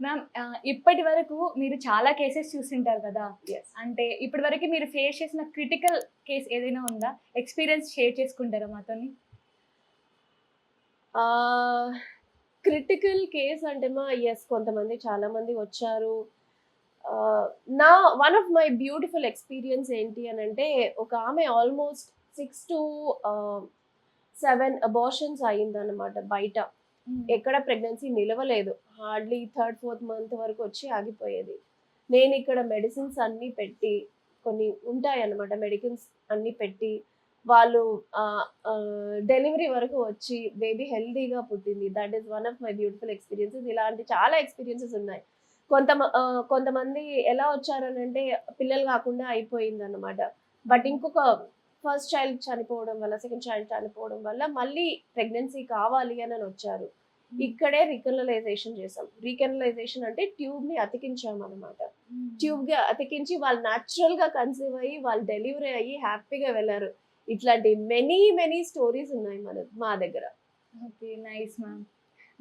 Ma'am ఇప్పటి వరకు మీరు చాలా కేసెస్ చూసింటారు కదా! యెస్. అంటే ఇప్పటి వరకు మీరు ఫేస్ చేసిన క్రిటికల్ కేస్ ఏదైనా ఉందా? ఎక్స్‌పీరియన్స్ షేర్ చేసుకుంటారా మాతోని? క్రిటికల్ కేస్ అంటే యెస్, కొంతమంది చాలా మంది వచ్చారు. ఆహ్, నా one of my beautiful experience ఏంటి అనంటే, ఒక ఆమె ఆల్‌మోస్ట్ 6-7 అబార్షన్స్ అయిందనమాట బయట. హ్మ్. ఎక్కడ ప్రెగ్నెన్సీ నిలవలేదు. హార్డ్‌లీ థర్డ్, ఫోర్త్ మంత్ వరకు వచ్చి ఆగిపోయేది. నేనిక్కడ మెడిసిన్స్ అన్నీ పెట్టి, కొన్ని ఉంటాయన్నమాట మెడిసిన్స్ అన్నీ పెట్టి, వాళ్ళు డెలివరీ వరకు వచ్చి బేబీ హెల్తీగా పుట్టింది. That is one of my beautiful experiences. ఇలాంటి చాలా ఎక్స్‌పీరియన్సెస్ ఉన్నాయి. కొంతమంది ఎలా వచ్చారనంటే పిల్లలు కాకుండా అయిపోయిందన్నమాట. బట్ ఇంకొక ఫస్ట్ చైల్డ్ చనిపోవడం వల్ల, సెకండ్ చైల్డ్ చనిపోవడం వల్ల మళ్ళీ ప్రెగ్నెన్సీ కావాలి అని వచ్చారు. హ్మ్. ఇక్కడే రీకనలైజేషన్ చేసాం. రీకనలైజేషన్ అంటే ట్యూబ్‌ని అతికించామనమాట. హ్మ్. ట్యూబ్‌గా అతికించి వాళ్ళు న్యాచురల్‌గా కన్సీవ్ అయ్యి, వాళ్ళు డెలివరీ అయ్యి హ్యాపీగా వెళ్లారు. ఇట్లాంటి మెనీ స్టోరీస్ ఉన్నాయి మా దగ్గర. ఓకే. Nice ma'am.